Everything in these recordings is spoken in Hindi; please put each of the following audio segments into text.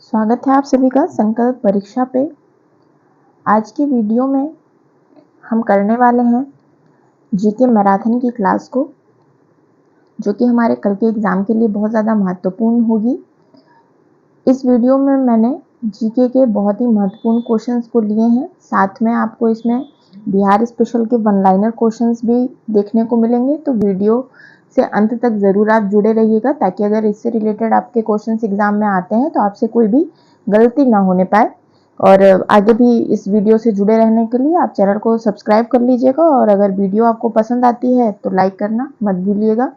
स्वागत है आप सभी का संकल्प परीक्षा पे। आज की वीडियो में हम करने वाले हैं जीके मैराथन की क्लास को, जो कि हमारे कल के एग्ज़ाम के लिए बहुत ज़्यादा महत्वपूर्ण होगी। इस वीडियो में मैंने जीके के बहुत ही महत्वपूर्ण क्वेश्चंस को लिए हैं। साथ में आपको इसमें बिहार स्पेशल के वन लाइनर क्वेश्चंस भी देखने को मिलेंगे, तो वीडियो से अंत तक ज़रूर आप जुड़े रहिएगा, ताकि अगर इससे रिलेटेड आपके क्वेश्चंस एग्जाम में आते हैं तो आपसे कोई भी गलती ना होने पाए। और आगे भी इस वीडियो से जुड़े रहने के लिए आप चैनल को सब्सक्राइब कर लीजिएगा, और अगर वीडियो आपको पसंद आती है तो लाइक करना मत भूलिएगा।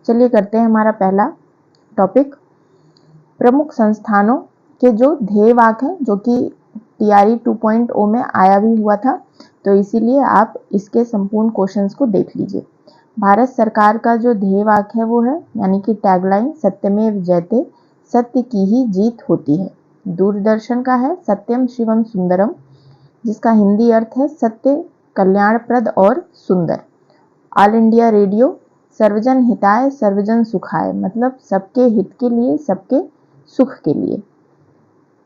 चलिए करते हैं हमारा पहला टॉपिक। प्रमुख संस्थानों के जो ध्येय वाक्य हैं, जो कि TRE 2.0 में आया भी हुआ था, तो इसीलिए आप इसके संपूर्ण क्वेश्चंस को देख लीजिए। भारत सरकार का जो ध्येय वाक्य है वो है, यानी कि टैगलाइन, सत्यमेव जयते, सत्य की ही जीत होती है। दूरदर्शन का है सत्यम शिवम सुंदरम, जिसका हिंदी अर्थ है सत्य कल्याणप्रद और सुंदर। ऑल इंडिया रेडियो, सर्वजन हिताय सर्वजन सुखाय, मतलब सबके हित के लिए, सबके सुख के लिए।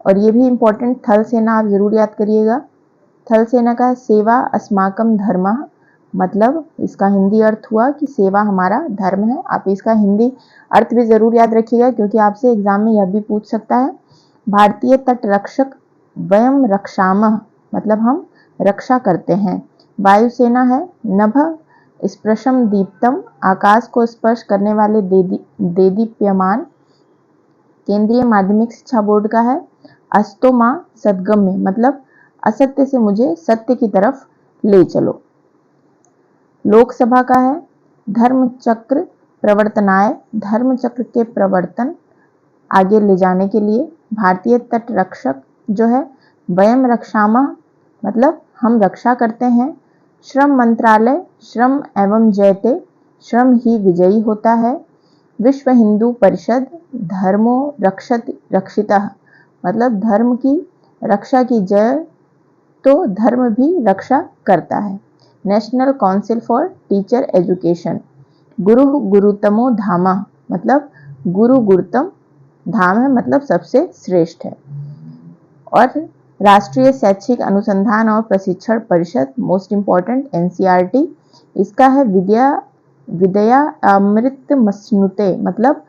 और ये भी इम्पोर्टेंट, थल सेना आप जरूर याद करिएगा। थल सेना का सेवा अस्माकम धर्मः, मतलब इसका हिंदी अर्थ हुआ कि सेवा हमारा धर्म है। आप इसका हिंदी अर्थ भी जरूर याद रखिएगा, क्योंकि आपसे एग्जाम में यह भी पूछ सकता है। भारतीय तट रक्षक, वयम रक्षामः, मतलब हम रक्षा करते हैं। वायुसेना है नभ स्पृशम दीप्तम, आकाश को स्पर्श करने वाले देदीप्यमान। केंद्रीय माध्यमिक शिक्षा बोर्ड का है अस्तो मां सद्गम्य, मतलब असत्य से मुझे सत्य की तरफ ले चलो। लोकसभा का है धर्म चक्र प्रवर्तनाय, धर्म चक्र के प्रवर्तन आगे ले जाने के लिए। भारतीय तट रक्षक जो है वयम रक्षामः, मतलब हम रक्षा करते हैं। श्रम मंत्रालय, श्रम एवं जयते, श्रम ही विजयी होता है। विश्व हिंदू परिषद, धर्मो रक्षितः, मतलब धर्म की रक्षा की जय, तो धर्म भी रक्षा करता है। National council for teacher education, गुरु गुरुतमो धामा, मतलब गुरु गुरुतम धाम है, मतलब सबसे श्रेष्ठ है। और राष्ट्रीय शैक्षिक अनुसंधान और प्रशिक्षण परिषद, मोस्ट इंपॉर्टेंट NCERT, इसका है विद्या अमृत मश्नुते, मतलब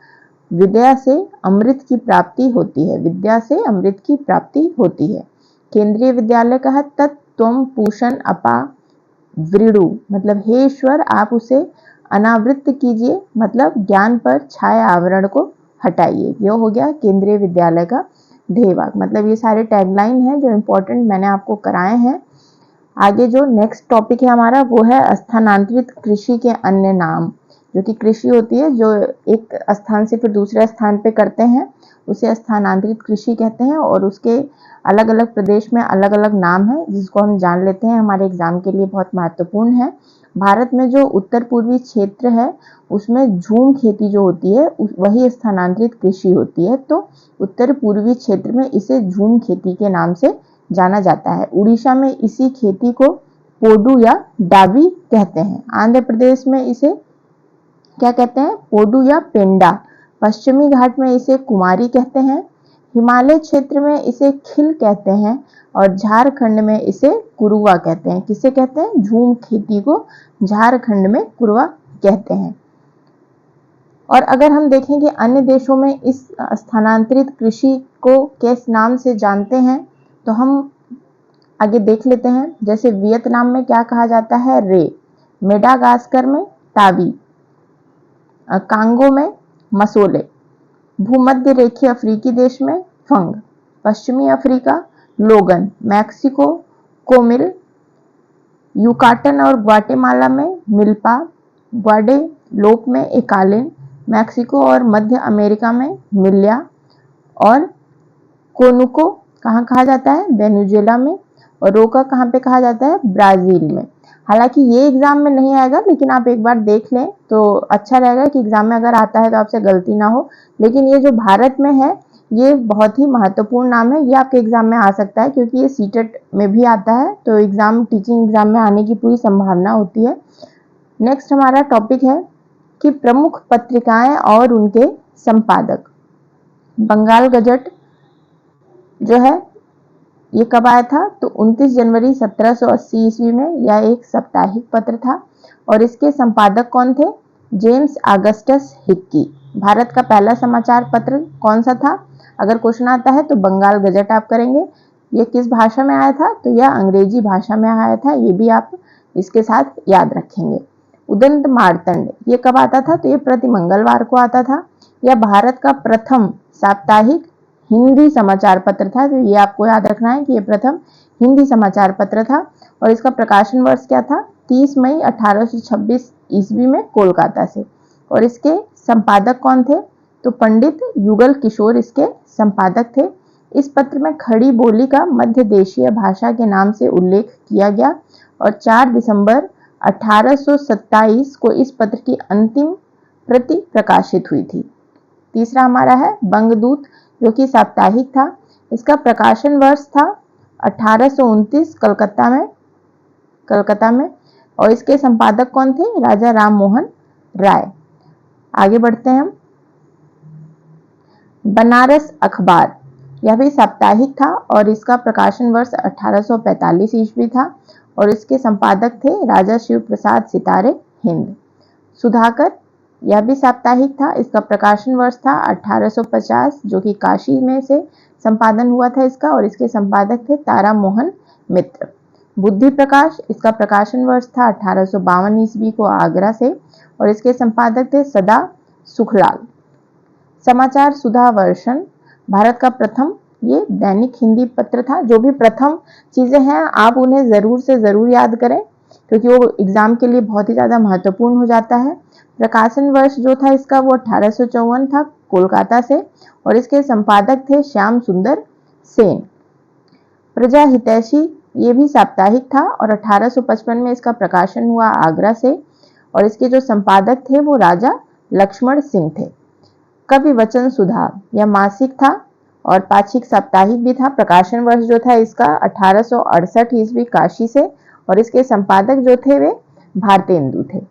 विद्या से अमृत की प्राप्ति होती है, विद्या से अमृत की प्राप्ति होती है। केंद्रीय विद्यालय का है तत्त्वम पूषण अपा वृणु, मतलब हे ईश्वर आप उसे अनावृत कीजिए, मतलब ज्ञान पर छाए आवरण को हटाइए। यह हो गया केंद्रीय विद्यालय का ध्येय वाक्य। मतलब ये सारे टैगलाइन हैं जो इम्पोर्टेंट मैंने आपको कराए हैं। आगे जो नेक्स्ट टॉपिक है हमारा वो है स्थानांतरित कृषि के अन्य नाम। जो कि कृषि होती है जो एक स्थान से फिर दूसरे स्थान पे करते हैं, उसे स्थानांतरित कृषि कहते हैं। और उसके अलग अलग प्रदेश में अलग अलग नाम है, जिसको हम जान लेते हैं, हमारे एग्जाम के लिए बहुत महत्वपूर्ण है। भारत में जो उत्तर पूर्वी क्षेत्र है उसमें झूम खेती जो होती है वही स्थानांतरित कृषि होती है, तो उत्तर पूर्वी क्षेत्र में इसे झूम खेती के नाम से जाना जाता है। उड़ीसा में इसी खेती को पोडू या डाबी कहते हैं। आंध्र प्रदेश में इसे क्या कहते हैं, पोडू या पेंडा। पश्चिमी घाट में इसे कुमारी कहते हैं। हिमालय क्षेत्र में इसे खिल कहते हैं, और झारखंड में इसे कुरुआ कहते हैं। किसे कहते हैं, झूम खेती को झारखंड में कुरुआ कहते हैं। और अगर हम देखें कि अन्य देशों में इस स्थानांतरित कृषि को किस नाम से जानते हैं, तो हम आगे देख लेते हैं। जैसे वियतनाम में क्या कहा जाता है, रे। मेडागास्कर में ताबी। कांगो में मसोले। भूमध्य रेखीय अफ्रीकी देश में फंग। पश्चिमी अफ्रीका लोगन। मैक्सिको कोमिल। युकाटन और ग्वाटेमाला में मिल्पा। ग्वाडेलोप में एकालिन। मैक्सिको और मध्य अमेरिका में मिल्या। और कोनुको कहाँ कहा जाता है, वेनेजुएला में। और रोका कहाँ पे कहा जाता है, ब्राजील में। हालांकि ये एग्जाम में नहीं आएगा, लेकिन आप एक बार देख लें तो अच्छा रहेगा कि एग्जाम में अगर आता है तो आपसे गलती ना हो। लेकिन ये जो भारत में है ये बहुत ही महत्वपूर्ण नाम है, ये आपके एग्जाम में आ सकता है, क्योंकि ये सीटेट में भी आता है, तो एग्जाम टीचिंग एग्जाम में आने की पूरी संभावना होती है। नेक्स्ट हमारा टॉपिक है कि प्रमुख पत्रिकाएं और उनके संपादक। बंगाल गजट, जो है ये कब आया था? तो 29 जनवरी 1780 ईस्वी में यह एक साप्ताहिक पत्र था और इसके संपादक कौन थे? James Augustus Hickey. भारत का पहला समाचार पत्र कौन सा था? अगर क्वेश्चन आता है तो बंगाल गजट आप करेंगे। ये किस भाषा में आया था? तो यह अंग्रेजी भाषा में आया था, ये भी आप इसके साथ याद रखेंगे। उदंत मार्तंड ये कब आता था? तो ये प्रति मंगलवार को आता था। यह भारत का प्रथम साप्ताहिक हिंदी समाचार पत्र था, तो ये आपको याद रखना है कि ये प्रथम हिंदी समाचार पत्र था और इसका प्रकाशन वर्ष क्या था? 30 मई 1826 ईस्वी में कोलकाता से। और इसके संपादक कौन थे? तो पंडित युगल किशोर इसके संपादक थे। इस पत्र में खड़ी बोली का मध्य देशीय भाषा के नाम से उल्लेख किया गया और 4 दिसंबर 1827 को इस पत्र की अंतिम प्रति प्रकाशित हुई थी। तीसरा हमारा है बंगदूत, जो कि साप्ताहिक था। इसका प्रकाशन वर्ष था 1829 कलकत्ता में और इसके संपादक कौन थे? राजा राम मोहन राय। आगे बढ़ते हैं हम। बनारस अखबार यह भी साप्ताहिक था और इसका प्रकाशन वर्ष 1845 ईस्वी था और इसके संपादक थे राजा शिव प्रसाद सितारे हिंद। सुधाकर यह भी साप्ताहिक था, इसका प्रकाशन वर्ष था 1850, जो कि काशी में से संपादन हुआ था इसका और इसके संपादक थे तारा मोहन मित्र। बुद्धि प्रकाश इसका प्रकाशन वर्ष था 1852 ईस्वी को आगरा से और इसके संपादक थे सदा सुखलाल। समाचार सुधा वर्षन भारत का प्रथम ये दैनिक हिंदी पत्र था। जो भी प्रथम चीजें हैं आप उन्हें जरूर से जरूर याद करें क्योंकि वो एग्जाम के लिए बहुत ही ज्यादा महत्वपूर्ण हो जाता है। प्रकाशन वर्ष जो था इसका वो 1854 था कोलकाता से और इसके संपादक थे श्याम सुंदर सेन। प्रजा हितैषी ये भी साप्ताहिक था और 1855 में इसका प्रकाशन हुआ आगरा से और इसके जो संपादक थे वो राजा लक्ष्मण सिंह थे। कवि वचन सुधा यह मासिक था और पाक्षिक साप्ताहिक भी था। प्रकाशन वर्ष जो था इसका 1868 ईस्वी काशी से और इसके संपादक जो थे वे भारतेंदु थे।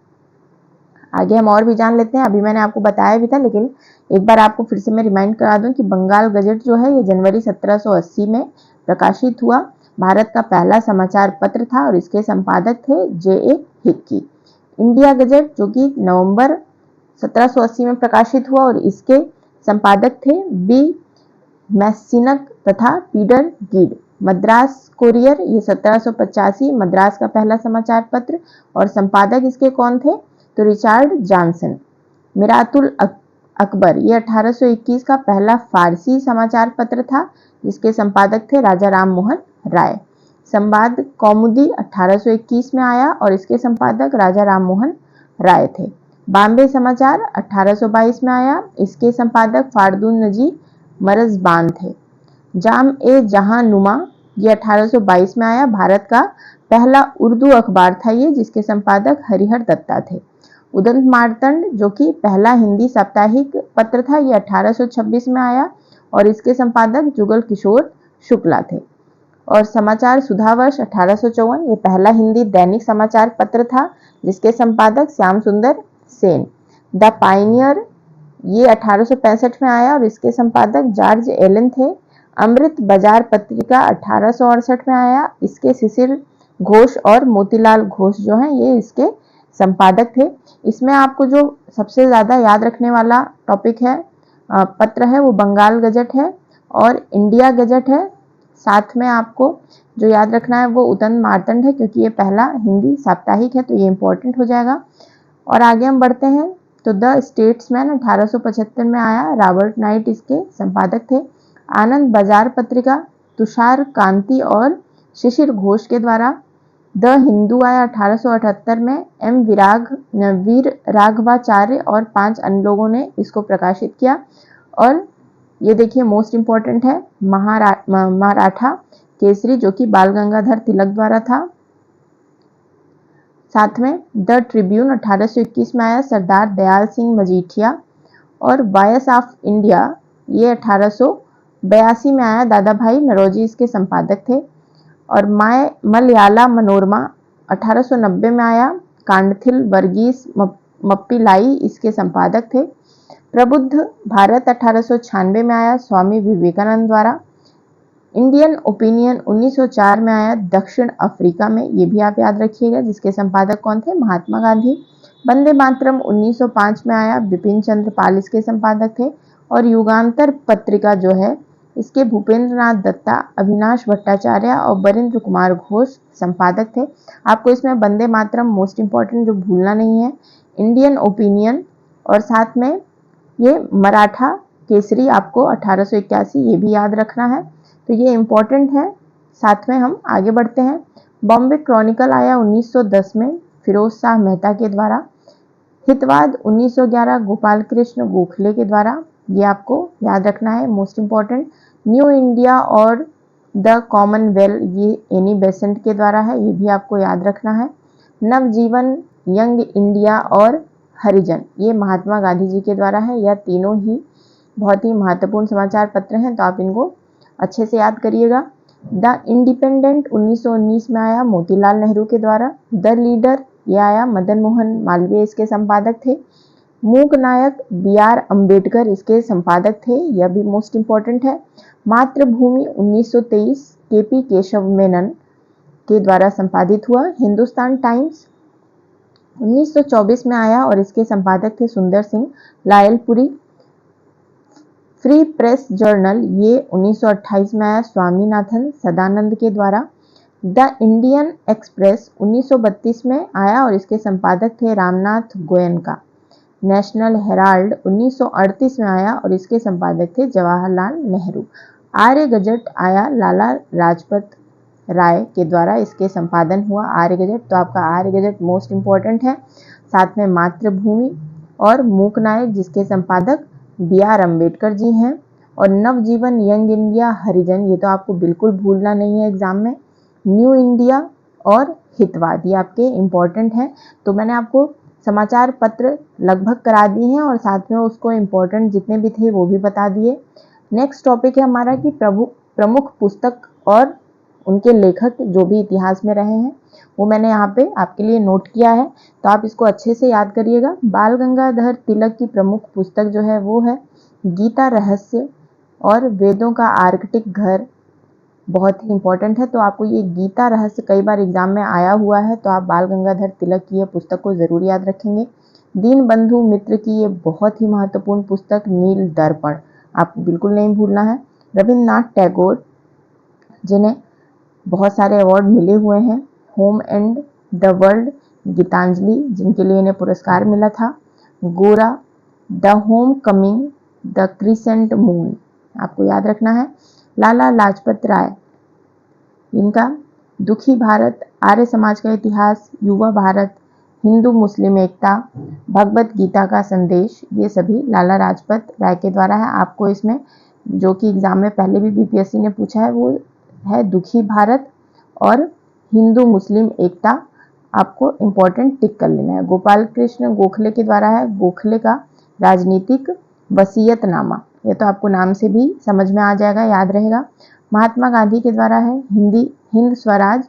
आगे हम और भी जान लेते हैं। अभी मैंने आपको बताया भी था लेकिन एक बार आपको फिर से मैं रिमाइंड करा दूं कि बंगाल गजट जो है ये जनवरी 1780 में प्रकाशित हुआ। भारत का पहला समाचार पत्र था और इसके संपादक थे जे.ए. हिक्की। इंडिया गजट जो कि नवंबर 1780 में प्रकाशित हुआ और इसके संपादक थे बी मैसिनक तथा पीटर गिड। मद्रास कोरियर ये 1785 मद्रास का पहला समाचार पत्र और संपादक इसके कौन थे? तो रिचार्ड जॉनसन। मिरातुल अकबर ये 1821 का पहला फारसी समाचार पत्र था जिसके संपादक थे राजा राम मोहन राय। संवाद कौमुदी 1821 में आया और इसके संपादक राजा राम मोहन राय थे। बॉम्बे समाचार 1822 में आया, इसके संपादक फारदून नजी मरजबान थे। जाम ए जहां नुमा ये 1822 में आया, भारत का पहला उर्दू अखबार था ये जिसके संपादक हरिहर दत्ता थे। उदंत मार्तंड जो कि पहला हिंदी साप्ताहिक पत्र था ये 1826 में आया और इसके संपादक जुगल किशोर शुक्ला थे। और समाचार सुधावर्ष 1854 ये पहला हिंदी दैनिक समाचार पत्र था जिसके संपादक श्याम सुंदर सेन। द पायनियर ये 1865 में आया और इसके संपादक जॉर्ज एलन थे। अमृत बाजार पत्रिका 1868 में आया, इसके शिशिर घोष और मोतीलाल घोष जो हैं ये इसके संपादक थे। इसमें आपको जो सबसे ज्यादा याद रखने वाला टॉपिक है पत्र है वो बंगाल गजट है और इंडिया गजट है। साथ में आपको जो याद रखना है वो उदंत मार्तंड है क्योंकि ये पहला हिंदी साप्ताहिक है तो ये इंपॉर्टेंट हो जाएगा। और आगे हम बढ़ते हैं तो द स्टेट्समैन 1875 में आया, रॉबर्ट नाइट इसके संपादक थे। आनंद बाजार पत्रिका तुषार कांति और शिशिर घोष के द्वारा। द हिंदू आया 1878 में, वीर राघवाचार्य और 5 अन्य लोगों ने इसको प्रकाशित किया। और ये देखिए मोस्ट इंपॉर्टेंट है मराठा केसरी जो कि बाल गंगाधर तिलक द्वारा था। साथ में द ट्रिब्यून 1821 में आया, सरदार दयाल सिंह मजीठिया। और वॉइस ऑफ इंडिया ये 1882 में आया, दादा भाई नरोजी इसके संपादक थे। और मलयाला मनोरमा 1890 में आया, कांडथिल वर्गीस मप्पीलाई इसके संपादक थे। प्रबुद्ध भारत 1896 में आया, स्वामी विवेकानंद द्वारा। इंडियन ओपिनियन 1904 में आया दक्षिण अफ्रीका में, ये भी आप याद रखिएगा, जिसके संपादक कौन थे? महात्मा गांधी। वंदे मातरम 1905 में आया, बिपिन चंद्र पाल इसके संपादक थे। और युगांतर पत्रिका जो है इसके भूपेंद्र नाथ दत्ता, अविनाश भट्टाचार्य और बरिंद्र कुमार घोष संपादक थे। आपको इसमें वंदे मातरम मोस्ट इंपॉर्टेंट जो भूलना नहीं है, इंडियन ओपिनियन और साथ में ये मराठा केसरी आपको 1881 ये भी याद रखना है, तो ये इंपॉर्टेंट है। साथ में हम आगे बढ़ते हैं। बॉम्बे क्रॉनिकल आया 1910 में फिरोज शाह मेहता के द्वारा। हितवाद 1911 गोपाल कृष्ण गोखले के द्वारा, ये आपको याद रखना है, मोस्ट इंपॉर्टेंट। न्यू इंडिया और द कॉमनवेल्थ ये एनी बेसेंट के द्वारा है, ये भी आपको याद रखना है। नवजीवन, यंग इंडिया और हरिजन ये महात्मा गांधी जी के द्वारा है। यह तीनों ही बहुत ही महत्वपूर्ण समाचार पत्र हैं, तो आप इनको अच्छे से याद करिएगा। द इंडिपेंडेंट 1919 में आया मोतीलाल नेहरू के द्वारा। द लीडर ये आया मदन मोहन मालवीय इसके संपादक थे। मूक नायक BR अम्बेडकर इसके संपादक थे, यह भी मोस्ट इंपॉर्टेंट है। मातृभूमि 1923 KP केशव मेनन के द्वारा संपादित हुआ। हिंदुस्तान टाइम्स 1924 में आया और इसके संपादक थे सुंदर Singh Lyallpuri. Free press journal ये 1928 में आया स्वामीनाथन सदानंद के द्वारा। द इंडियन एक्सप्रेस 1932 में आया और इसके संपादक थे रामनाथ गोयनका। नेशनल हेराल्ड 1938 में आया और इसके संपादक थे जवाहरलाल नेहरू। आर्य गजट आया लाला लाजपत राय के द्वारा, इसके संपादन हुआ आर्य गजट, तो आपका आर्य गजट मोस्ट इंपॉर्टेंट है। साथ में मातृभूमि और मूक नायक जिसके संपादक BR अम्बेडकर जी हैं। और नवजीवन, यंग इंडिया, हरिजन ये तो आपको बिल्कुल भूलना नहीं है एग्जाम में। न्यू इंडिया और हितवाद ये आपके इम्पोर्टेंट हैं। तो मैंने आपको समाचार पत्र लगभग करा दिए हैं और साथ में उसको इम्पोर्टेंट जितने भी थे वो भी बता दिए। नेक्स्ट टॉपिक है हमारा कि प्रमुख पुस्तक और उनके लेखक जो भी इतिहास में रहे हैं वो मैंने यहाँ पे आपके लिए नोट किया है, तो आप इसको अच्छे से याद करिएगा। बाल गंगाधर तिलक की प्रमुख पुस्तक जो है वो है गीता रहस्य और वेदों का आर्कटिक घर, बहुत ही इंपॉर्टेंट है। तो आपको ये गीता रहस्य कई बार एग्जाम में आया हुआ है, तो आप बाल गंगाधर तिलक की ये पुस्तक को जरूर याद रखेंगे। दीन बंधु मित्र की ये बहुत ही महत्वपूर्ण पुस्तक नील दर्पण आपको बिल्कुल नहीं भूलना है। रविन्द्रनाथ टैगोर जिन्हें बहुत सारे अवार्ड मिले हुए हैं, home and the world, Gitanjali जिनके लिए इन्हें पुरस्कार मिला था, Gora, the homecoming, the crescent moon आपको याद रखना है। लाला लाजपत राय इनका दुखी भारत, आर्य समाज का इतिहास, युवा भारत, हिंदू मुस्लिम एकता, भगवत गीता का संदेश, ये सभी लाला लाजपत राय के द्वारा है। आपको इसमें जो कि एग्जाम में पहले भी BPSC ने पूछा है वो है दुखी भारत और हिंदू मुस्लिम एकता, आपको इंपॉर्टेंट टिक कर लेना है। गोपाल कृष्ण गोखले के द्वारा है गोखले का राजनीतिक वसीयतनामा, ये तो आपको नाम से भी समझ में आ जाएगा, याद रहेगा। महात्मा गांधी के द्वारा है हिंद स्वराज,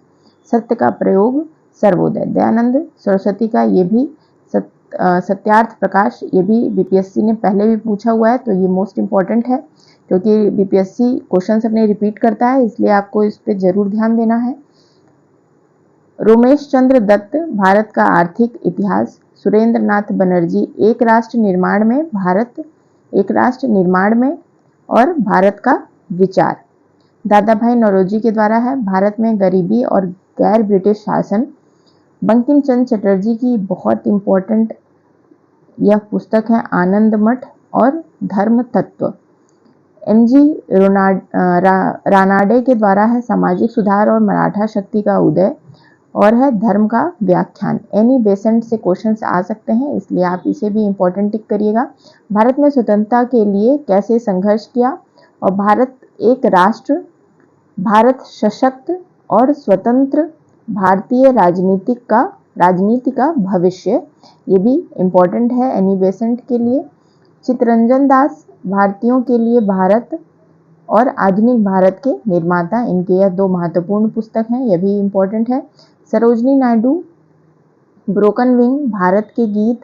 सत्य का प्रयोग, सर्वोदय। दयानंद सरस्वती का ये भी सत्यार्थ प्रकाश, ये भी BPSC ने पहले भी पूछा हुआ है, तो ये मोस्ट इंपॉर्टेंट है क्योंकि BPSC क्वेश्चन अपने रिपीट करता है, इसलिए आपको इस पे जरूर ध्यान देना है। रोमेश चंद्र दत्त भारत का आर्थिक इतिहास, सुरेंद्र नाथ बनर्जी एक राष्ट्र निर्माण में और भारत का विचार, दादा भाई नौरोजी के द्वारा है भारत में गरीबी और गैर ब्रिटिश शासन। बंकिम चंद्र चटर्जी की बहुत इंपॉर्टेंट यह पुस्तक है आनंद मठ और धर्म तत्व। MG रानाडे के द्वारा है सामाजिक सुधार और मराठा शक्ति का उदय और है धर्म का व्याख्यान। एनी बेसेंट से क्वेश्चंस आ सकते हैं, इसलिए आप इसे भी इंपॉर्टेंट टिक करिएगा। भारत में स्वतंत्रता के लिए कैसे संघर्ष किया और भारत एक राष्ट्र, भारत सशक्त और स्वतंत्र, भारतीय राजनीति का भविष्य, ये भी इंपॉर्टेंट है एनी बेसेंट के लिए। चित्तरंजन दास भारतीयों के लिए भारत और आधुनिक भारत के निर्माता, इनके यह दो महत्वपूर्ण पुस्तक हैं, यह भी इंपॉर्टेंट है। सरोजनी नायडू ब्रोकन विंग, भारत के गीत,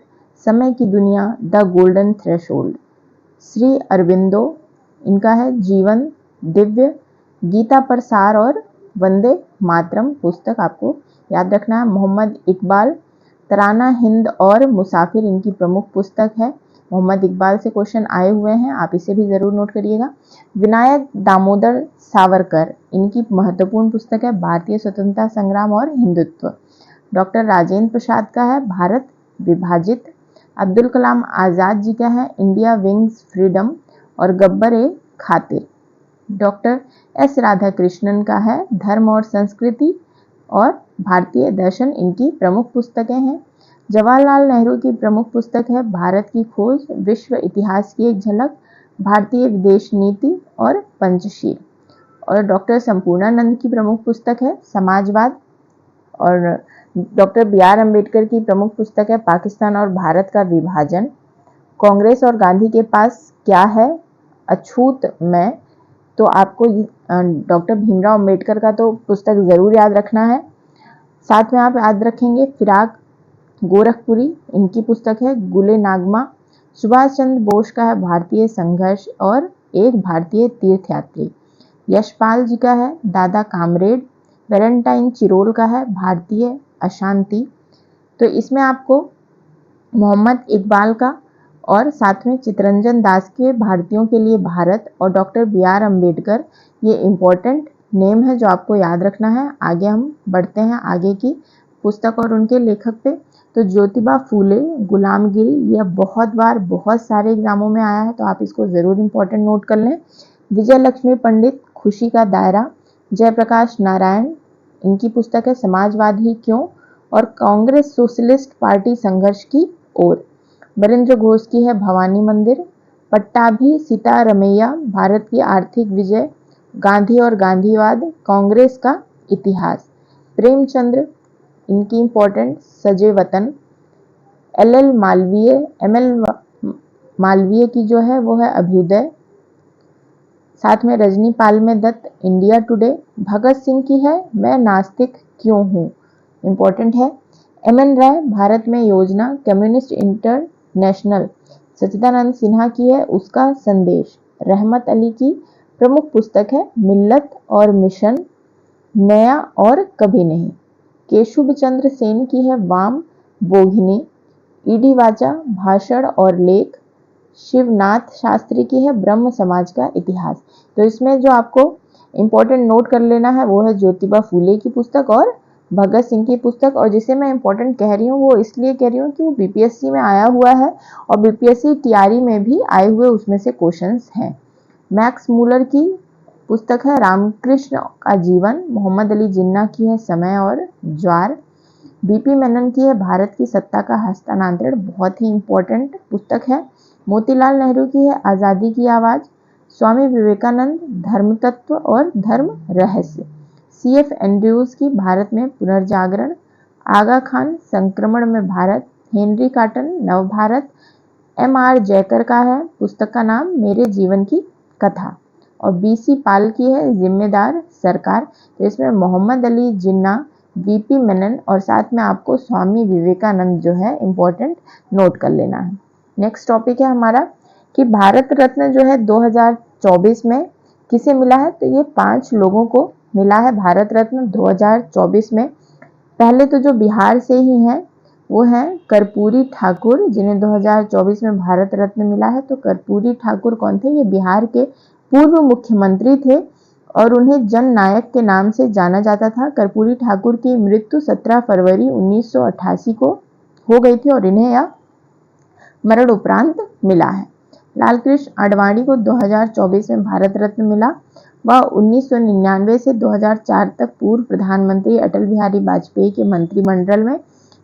समय की दुनिया, the golden threshold. Shri Aurobindo इनका है जीवन दिव्य, गीता पर सार और वंदे मातरम पुस्तक आपको याद रखना है। मोहम्मद इकबाल, तराना हिंद और मुसाफिर इनकी प्रमुख पुस्तक है। मोहम्मद इकबाल से क्वेश्चन आए हुए हैं, आप इसे भी जरूर नोट करिएगा। विनायक दामोदर सावरकर इनकी महत्वपूर्ण पुस्तक है भारतीय स्वतंत्रता संग्राम और हिंदुत्व। डॉक्टर राजेंद्र प्रसाद का है भारत विभाजित। अब्दुल कलाम आज़ाद जी का है इंडिया विंग्स फ्रीडम और गब्बर ए खातिर। डॉक्टर एस राधाकृष्णन का है धर्म और संस्कृति और भारतीय दर्शन इनकी प्रमुख पुस्तकें हैं। जवाहरलाल नेहरू की प्रमुख पुस्तक है भारत की खोज, विश्व इतिहास की एक झलक, भारतीय विदेश नीति और पंचशील। और डॉक्टर संपूर्णानंद की प्रमुख पुस्तक है समाजवाद। और डॉक्टर बी आर अम्बेडकर की प्रमुख पुस्तक है पाकिस्तान और भारत का विभाजन। कांग्रेस और गांधी के पास क्या है, अछूत मैं। तो आपको डॉक्टर भीमराव अम्बेडकर का तो पुस्तक जरूर याद रखना है। साथ में आप याद रखेंगे फिराक गोरखपुरी इनकी पुस्तक है गुले नागमा। सुभाष चंद्र बोस का है भारतीय संघर्ष और एक भारतीय तीर्थयात्री। यशपाल जी का है दादा कामरेड। वैलेंटाइन चिरोल का है भारतीय अशांति। तो इसमें आपको मोहम्मद इकबाल का और साथ में चित्तरंजन दास के भारतीयों के लिए भारत और डॉक्टर बी आर अम्बेडकर, ये इम्पोर्टेंट नेम है जो आपको याद रखना है। आगे हम बढ़ते हैं आगे की पुस्तक और उनके लेखक पे। तो ज्योतिबा फूले गुलामगिरी, यह बहुत बार बहुत सारे एग्जामों में आया है, तो आप इसको जरूर इम्पोर्टेंट नोट कर लें। विजय लक्ष्मी पंडित खुशी का दायरा। जयप्रकाश नारायण इनकी पुस्तक है समाजवाद ही क्यों और कांग्रेस सोशलिस्ट पार्टी संघर्ष की ओर। बरेंद्र घोष की है भवानी मंदिर। पट्टाभी सीतारमैया भारत की आर्थिक विजय, गांधी और गांधीवाद, कांग्रेस का इतिहास। प्रेमचंद्र इनकी इंपॉर्टेंट सजे वतन। एल मालवीय की जो है वो है अभ्युदय। साथ में रजनी पालमे दत्त इंडिया टुडे। भगत सिंह की है मैं नास्तिक क्यों हूँ, इंपॉर्टेंट है। एम.एन. राय भारत में योजना कम्युनिस्ट इंटरनेशनल। सच्चिदानंद सिन्हा की है उसका संदेश। रहमत अली की प्रमुख पुस्तक है मिल्लत और मिशन, नया और कभी नहीं। केशव चंद्र सेन की है वाम बोघिनी। ईडी वाचा भाषण और लेख। शिवनाथ शास्त्री की है ब्रह्म समाज का इतिहास। तो इसमें जो आपको इंपॉर्टेंट नोट कर लेना है वो है ज्योतिबा फूले की पुस्तक और भगत सिंह की पुस्तक। और जिसे मैं इंपॉर्टेंट कह रही हूँ वो इसलिए कह रही हूँ कि वो बीपीएससी में आया हुआ है और बीपीएससी टीआरई में भी आए हुए उसमें से क्वेश्चंस हैं। मैक्स मूलर की पुस्तक है रामकृष्ण का जीवन। मोहम्मद अली जिन्ना की है समय और ज्वार। बीपी मेनन की है भारत की सत्ता का हस्तांतरण, बहुत ही इंपॉर्टेंट पुस्तक है। मोतीलाल नेहरू की है आज़ादी की आवाज़। स्वामी विवेकानंद धर्म तत्व और धर्म रहस्य। सीएफ एंड्रयूज की भारत में पुनर्जागरण। आगा खान संक्रमण में Bharat. Henry Cotton Navbharat. M R. Jayakar का है पुस्तक का नाम मेरे जीवन की कथा। और बीसी पाल की है जिम्मेदार सरकार। तो इसमें मोहम्मद अली जिन्ना, बीपी मेनन और साथ में आपको स्वामी विवेकानंद जो है इंपॉर्टेंट नोट कर लेना है। नेक्स्ट टॉपिक है हमारा कि भारत रत्न जो है 2024 में किसे मिला है। तो ये 5 लोगों को मिला है भारत रत्न 2024 में। पहले तो जो बिहार से ही हैं वो हैं कर्पूरी ठाकुर, जिन्हें 2024 में भारत रत्न मिला है। तो कर्पूरी ठाकुर कौन थे, ये बिहार के पूर्व मुख्यमंत्री थे और उन्हें जन नायक के नाम से जाना जाता था। कर्पूरी ठाकुर की मृत्यु 17 फरवरी 1988 को हो गई थी और इन्हें यह मरण उपरांत मिला है। लालकृष्ण आडवाणी को 2024 में भारत रत्न मिला। वह 1999 से 2004 तक पूर्व प्रधानमंत्री अटल बिहारी वाजपेयी के मंत्रिमंडल में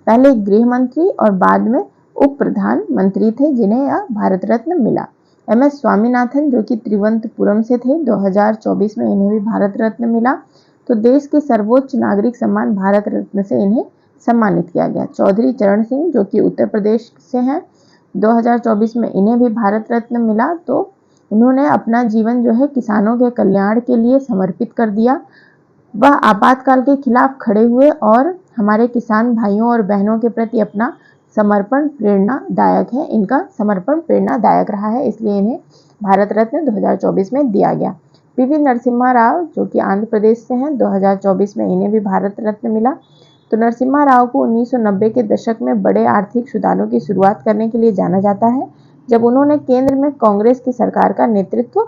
पहले गृह मंत्री और बाद में उप प्रधानमंत्री थे, जिन्हें यह भारत रत्न मिला। एम.एस. स्वामीनाथन जो कि त्रिवंतपुरम से थे, 2024 में इन्हें भी भारत रत्न मिला। तो देश के सर्वोच्च नागरिक सम्मान भारत रत्न से इन्हें सम्मानित किया गया। चौधरी चरण सिंह जो कि उत्तर प्रदेश से हैं, 2024 में इन्हें भी भारत रत्न मिला। तो उन्होंने अपना जीवन जो है किसानों के कल्याण के लिए समर्पित कर दिया। वह आपातकाल के खिलाफ खड़े हुए और हमारे किसान भाइयों और बहनों के प्रति अपना समर्पण प्रेरणादायक है। इनका समर्पण प्रेरणादायक रहा है, इसलिए इन्हें भारत रत्न 2024 में दिया गया। पीवी नरसिम्हा राव जो कि आंध्र प्रदेश से हैं, 2024 में इन्हें भी भारत रत्न मिला। तो नरसिम्हा राव को 1990 के दशक में बड़े आर्थिक सुधारों की शुरुआत करने के लिए जाना जाता है, जब उन्होंने केंद्र में कांग्रेस की सरकार का नेतृत्व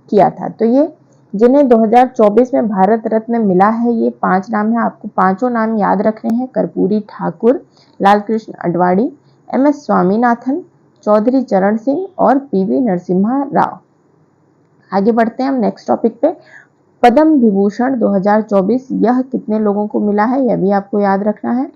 किया था। तो ये जिन्हें 2024 में भारत रत्न मिला है, ये 5 नाम है। आपको पांचों नाम याद रखने हैं: कर्पूरी ठाकुर, लालकृष्ण आडवाणी, MS स्वामीनाथन, चौधरी चरण सिंह और पीवी नरसिम्हा राव। आगे बढ़ते हैं हम नेक्स्ट टॉपिक पे। पद्म विभूषण 2024 यह कितने लोगों को मिला है, यह भी आपको याद रखना है।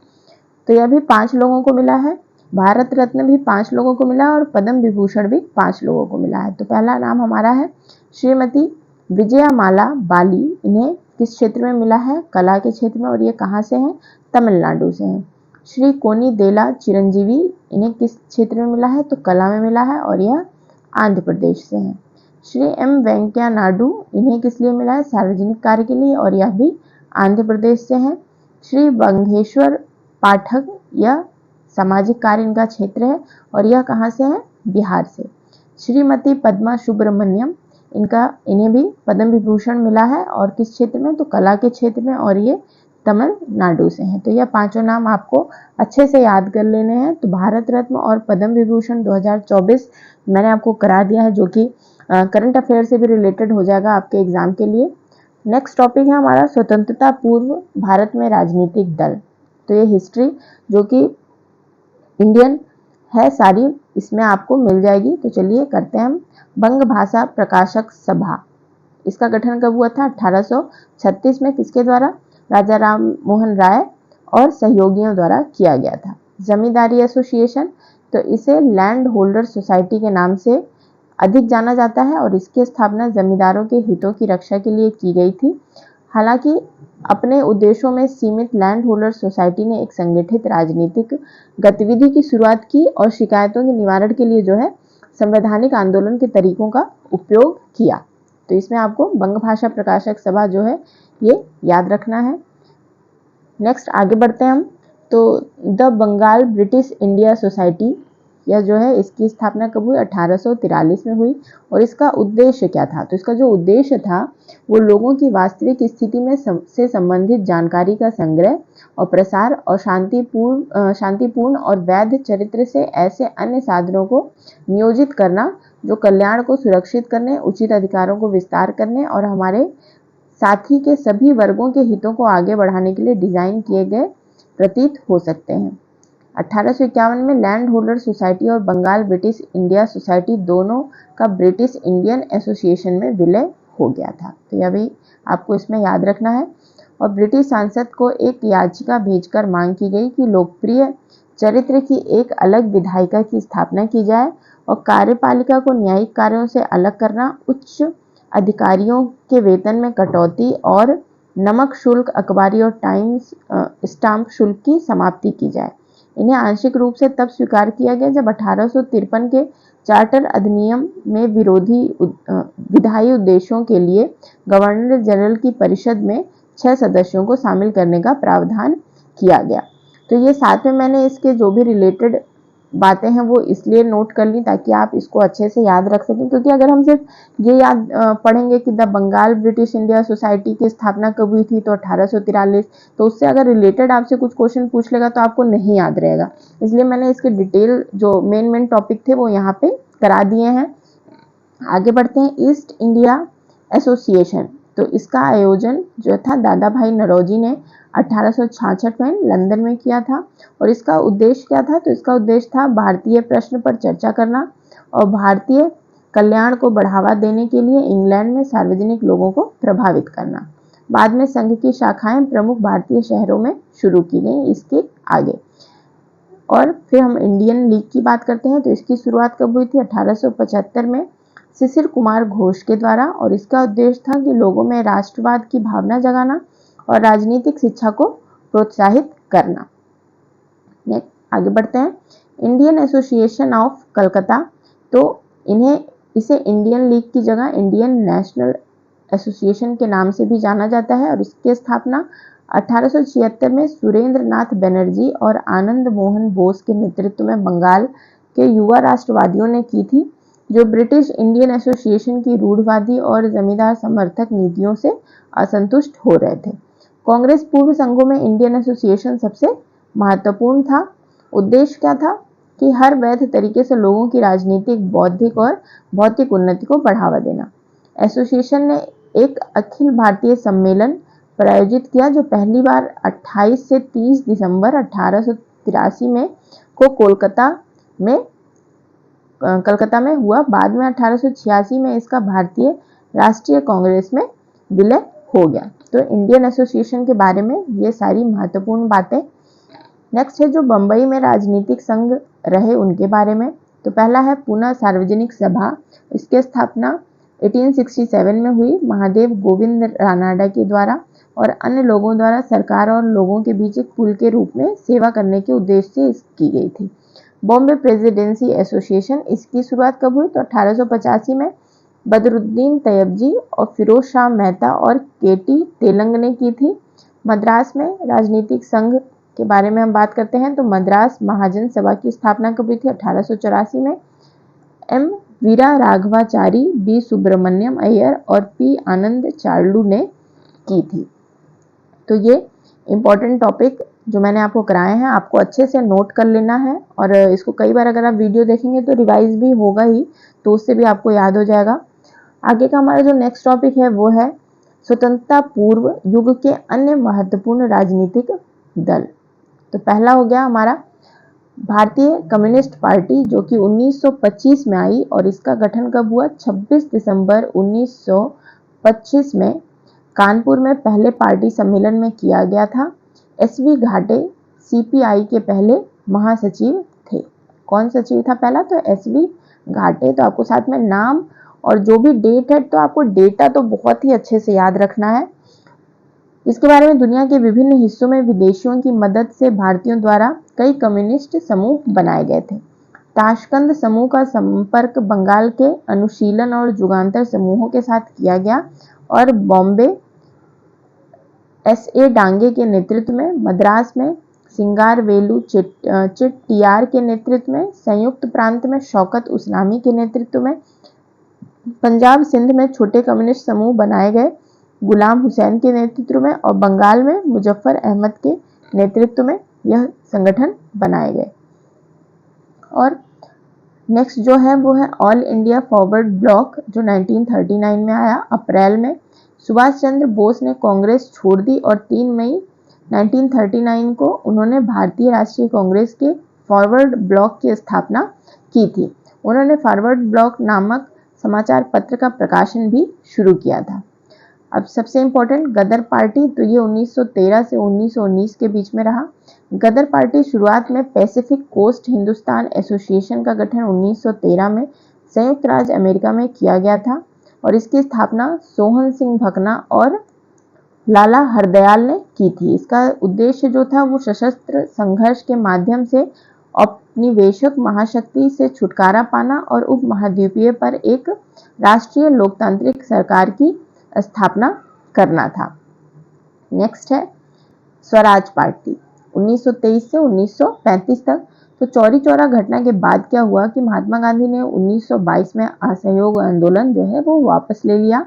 तो यह भी 5 लोगों को मिला है। भारत रत्न भी 5 लोगों को मिला और पद्म विभूषण भी 5 लोगों को मिला है। तो पहला नाम हमारा है श्रीमती विजयामाला बाली। इन्हें किस क्षेत्र में मिला है? कला के क्षेत्र में। और ये कहाँ से हैं? तमिलनाडु से हैं। श्री कोनी देला चिरंजीवी, इन्हें किस क्षेत्र में मिला है? तो कला में मिला है और यह आंध्र प्रदेश से हैं। श्री M वेंकैया नायडू, इन्हें किस लिए मिला है? सार्वजनिक कार्य के लिए और यह भी आंध्र प्रदेश से हैं। श्री बंघेश्वर पाठक, यह सामाजिक कार्य इनका क्षेत्र है और यह कहाँ से है? बिहार से। श्रीमती पद्मा सुब्रमण्यम, इन्हें भी पद्म विभूषण मिला है और किस क्षेत्र में? तो कला के क्षेत्र में और ये तमिलनाडु से हैं। तो यह पांचों नाम आपको अच्छे से याद कर लेने हैं। तो भारत रत्न और पद्म विभूषण 2024 मैंने आपको करा दिया है, जो कि करंट अफेयर से भी रिलेटेड हो जाएगा आपके एग्जाम के लिए। नेक्स्ट टॉपिक है हमारा स्वतंत्रता पूर्व भारत में राजनीतिक दल। तो ये हिस्ट्री जो कि इंडियन है सारी इसमें आपको मिल जाएगी। तो चलिए करते हैं हम। बंग भाषा प्रकाशक सभा, इसका गठन कब हुआ था? 1836 में। किसके द्वारा? राजा राम मोहन राय और सहयोगियों द्वारा किया गया था। जमींदारी एसोसिएशन, तो इसे लैंड होल्डर सोसाइटी के नाम से अधिक जाना जाता है और इसकी स्थापना जमींदारों के हितों की रक्षा के लिए की गई थी। हालांकि अपने उद्देश्यों में सीमित लैंड होल्डर सोसाइटी ने एक संगठित राजनीतिक गतिविधि की शुरुआत की और शिकायतों के निवारण के लिए जो है संवैधानिक आंदोलन के तरीकों का उपयोग किया। तो इसमें आपको बंग भाषा प्रकाशक सभा जो है ये याद रखना है। नेक्स्ट आगे बढ़ते हैं हम। तो the Bengal British India society, यह जो है इसकी स्थापना कब हुई? 1843 में हुई। और इसका उद्देश्य क्या था? तो इसका जो उद्देश्य था वो लोगों की वास्तविक स्थिति में से संबंधित जानकारी का संग्रह और प्रसार और शांतिपूर्ण और वैध चरित्र से ऐसे अन्य साधनों को नियोजित करना जो कल्याण को सुरक्षित करने, उचित अधिकारों को विस्तार करने और हमारे साथी के सभी वर्गों के हितों को आगे बढ़ाने के लिए डिजाइन किए गए प्रतीत हो सकते हैं। 1851 में लैंड होल्डर सोसाइटी और बंगाल ब्रिटिश इंडिया सोसाइटी दोनों का ब्रिटिश इंडियन एसोसिएशन में विलय हो गया था। तो यह भी आपको इसमें याद रखना है। और ब्रिटिश सांसद को एक याचिका भेजकर मांग की गई कि लोकप्रिय चरित्र की एक अलग विधायिका की स्थापना की जाए और कार्यपालिका को न्यायिक कार्यों से अलग करना, उच्च अधिकारियों के वेतन में कटौती और नमक शुल्क, अखबारी और टाइम्स स्टाम्प शुल्क की समाप्ति की जाए। इन्हें आंशिक रूप से तब स्वीकार किया गया जब 1853 के चार्टर अधिनियम में विधायी उद्देश्यों के लिए गवर्नर जनरल की परिषद में 6 सदस्यों को शामिल करने का प्रावधान किया गया। तो ये साथ में मैंने इसके जो भी रिलेटेड बातें हैं वो इसलिए नोट कर ली ताकि आप इसको अच्छे से याद रख सकें, क्योंकि अगर हम सिर्फ ये याद पढ़ेंगे कि the Bengal British India society की स्थापना कब हुई थी तो 1843, तो उससे अगर रिलेटेड आपसे कुछ क्वेश्चन पूछ लेगा तो आपको नहीं याद रहेगा। इसलिए मैंने इसके डिटेल जो मेन टॉपिक थे वो यहाँ पे करा दिए हैं। आगे बढ़ते हैं। ईस्ट इंडिया एसोसिएशन, तो इसका आयोजन जो था दादा भाई नौरोजी ने 1866 में लंदन में किया था। और इसका उद्देश्य क्या था? तो इसका उद्देश्य था भारतीय प्रश्न पर चर्चा करना और भारतीय कल्याण को बढ़ावा देने के लिए इंग्लैंड में सार्वजनिक लोगों को प्रभावित करना। बाद में संघ की शाखाएं प्रमुख भारतीय शहरों में शुरू की गई इसके आगे। और फिर हम इंडियन लीग की बात करते हैं। तो इसकी शुरुआत कब हुई थी? 1875 में शिशिर कुमार घोष के द्वारा। और इसका उद्देश्य था कि लोगों में राष्ट्रवाद की भावना जगाना और राजनीतिक शिक्षा को प्रोत्साहित करना। आगे बढ़ते हैं। इंडियन एसोसिएशन ऑफ कलकत्ता, तो इसे इंडियन लीग की जगह इंडियन नेशनल एसोसिएशन के नाम से भी जाना जाता है। और इसकी स्थापना 1876 में सुरेंद्र नाथ बनर्जी और आनंद मोहन बोस के नेतृत्व में बंगाल के युवा राष्ट्रवादियों ने की थी। जो ब्रिटिश इंडियन एसोसिएशन की रूढ़वादी और जमींदार समर्थक नीतियों से असंतुष्ट हो रहे थे। कांग्रेस पूर्व संघों में इंडियन एसोसिएशन सबसे महत्वपूर्ण था। उद्देश्य क्या था कि हर वैध तरीके से लोगों की राजनीतिक, बौद्धिक और भौतिक उन्नति को बढ़ावा देना। एसोसिएशन ने एक अखिल भारतीय सम्मेलन प्रायोजित किया जो पहली बार 28 से 30 दिसंबर 1883 में को कलकत्ता में हुआ। बाद में 1886 में इसका भारतीय राष्ट्रीय कांग्रेस में विलय हो गया। तो इंडियन एसोसिएशन के बारे में ये सारी महत्वपूर्ण बातें। नेक्स्ट है जो बंबई में राजनीतिक संघ रहे उनके बारे में। तो पहला है पूना सार्वजनिक सभा। इसकी स्थापना 1867 में हुई महादेव गोविंद रानाडा के द्वारा और अन्य लोगों द्वारा सरकार और लोगों के बीच एक पुल के रूप में सेवा करने के उद्देश्य से की गई थी। बॉम्बे प्रेसिडेंसी एसोसिएशन, इसकी शुरुआत कब हुई? तो 1885 में बदरुद्दीन तैयबजी और फिरोज शाह मेहता और केटी तेलंग ने की थी। मद्रास में राजनीतिक संघ के बारे में हम बात करते हैं तो मद्रास महाजन सभा की स्थापना कब हुई थी? 1884 में। एम वीरा राघवाचारी, बी सुब्रमण्यम अय्यर और पी आनंद चार्लू ने की थी। तो ये इम्पोर्टेंट टॉपिक जो मैंने आपको कराए हैं आपको अच्छे से नोट कर लेना है और इसको कई बार अगर आप वीडियो देखेंगे तो रिवाइज भी होगा ही, तो उससे भी आपको याद हो जाएगा। आगे का हमारा जो नेक्स्ट टॉपिक है वो है स्वतंत्रता पूर्व युग के अन्य महत्वपूर्ण राजनीतिक दल। तो पहला हो गया हमारा भारतीय कम्युनिस्ट पार्टी जो कि 1925 में आई और इसका गठन कब हुआ? 26 दिसंबर 1925 में कानपुर में पहले पार्टी सम्मेलन में किया गया था। एसवी घाटे सीपीआई के पहले महासचिव थे। कौन सचिव था पहला? तो एसवी घाटे। तो आपको साथ में नाम और जो भी डेट है तो आपको डेटा तो बहुत ही अच्छे से याद रखना है। इसके बारे में दुनिया के विभिन्न हिस्सों में विदेशियों की मदद से भारतीयों द्वारा कई कम्युनिस्ट समूह बनाए गए थे। ताशकंद समूह का संपर्क बंगाल के अनुशीलन और जुगांतर समूहों के साथ किया गया और बॉम्बे एस.ए. डांगे के नेतृत्व में, मद्रास में सिंगारवेलु चिट्टियार के नेतृत्व में, संयुक्त प्रांत में शौकत उस्लामी के नेतृत्व में, पंजाब सिंध में छोटे कम्युनिस्ट समूह बनाए गए गुलाम हुसैन के नेतृत्व में और बंगाल में मुजफ्फर अहमद के नेतृत्व में यह संगठन बनाए गए। और नेक्स्ट जो है वो है ऑल इंडिया फॉरवर्ड ब्लॉक जो 1939 में आया। अप्रैल में सुभाष चंद्र बोस ने कांग्रेस छोड़ दी और 3 मई 1939 को उन्होंने भारतीय राष्ट्रीय कांग्रेस के फॉरवर्ड ब्लॉक की स्थापना की थी। उन्होंने फॉरवर्ड ब्लॉक नामक समाचार पत्र का प्रकाशन भी शुरू किया था। अब सबसे इम्पोर्टेंट गदर पार्टी, तो ये 1913 से 1919 के बीच में रहा। गदर पार्टी शुरुआत में पैसिफिक कोस्ट हिंदुस्तान एसोसिएशन का गठन 1913 में संयुक्त राज्य अमेरिका में किया गया था और इसकी स्थापना सोहन सिंह भकना और लाला हरदयाल ने की थी। इसका उद्देश्य जो था वो सशस्त्र संघर्ष के माध्यम से औपनिवेशिक महाशक्ति से छुटकारा पाना और उपमहाद्वीपीय पर एक राष्ट्रीय लोकतांत्रिक सरकार की स्थापना करना था। नेक्स्ट है स्वराज पार्टी 1923 से 1935 तक। तो चौरी चौरा घटना के बाद क्या हुआ कि महात्मा गांधी ने 1922 में असहयोग आंदोलन जो है वो वापस ले लिया।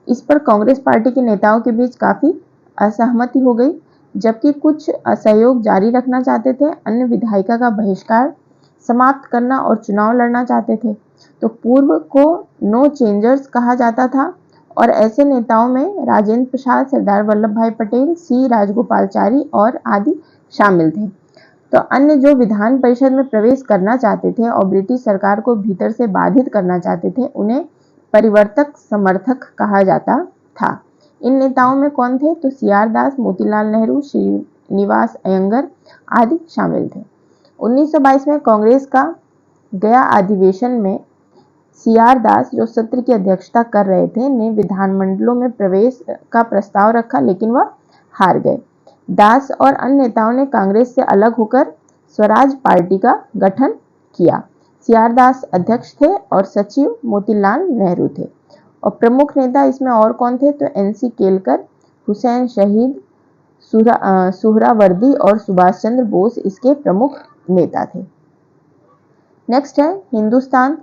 इस पर कांग्रेस पार्टी के नेताओं के बीच काफी असहमति हो गई, जबकि कुछ असहयोग जारी रखना चाहते थे, अन्य विधायिका का बहिष्कार समाप्त करना और चुनाव लड़ना चाहते थे। तो पूर्व को नो चेंजर्स कहा जाता था और ऐसे नेताओं में राजेंद्र प्रसाद, सरदार वल्लभ भाई पटेल, सी राजगोपालचारी और आदि शामिल थे। तो अन्य जो विधान परिषद में प्रवेश करना चाहते थे और ब्रिटिश सरकार को भीतर से बाधित करना चाहते थे, उन्हें परिवर्तक समर्थक कहा जाता था। इन नेताओं में कौन थे? तो सी.आर. दास, मोतीलाल नेहरू, श्रीनिवास अयंगर आदि शामिल थे। 1922 में कांग्रेस का गया अधिवेशन में सी.आर. दास जो सत्र की अध्यक्षता कर रहे थे ने विधानमंडलों में प्रवेश का प्रस्ताव रखा, लेकिन वह हार गए। दास और अन्य नेताओं ने कांग्रेस से अलग होकर स्वराज पार्टी का गठन किया। सी.आर. दास अध्यक्ष थे और सचिव मोतीलाल नेहरू थे और प्रमुख नेता इसमें और कौन थे? तो एन.सी. केलकर, हुसैन शहीद, सुहरावर्दी और सुभाष चंद्र बोस इसके प्रमुख नेता थे। नेक्स्ट है हिंदुस्तान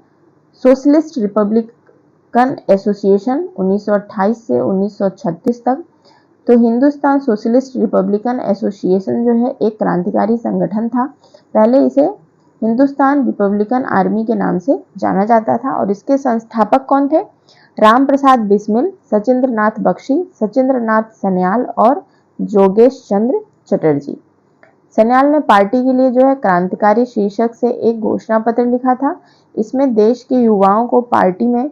सोशलिस्ट रिपब्लिकन एसोसिएशन 1928 से 1936 तक। तो हिंदुस्तान सोशलिस्ट रिपब्लिकन एसोसिएशन जो है एक क्रांतिकारी संगठन था। पहले इसे हिंदुस्तान रिपब्लिकन आर्मी के नाम से जाना जाता था और इसके संस्थापक कौन थे? राम प्रसाद बिस्मिल, सचिंद्र नाथ बख्शी, सचिंद्र नाथ सन्याल और जोगेश चंद्र चटर्जी। सन्याल ने पार्टी के लिए जो है क्रांतिकारी शीर्षक से एक घोषणा पत्र लिखा था। इसमें देश के युवाओं को पार्टी में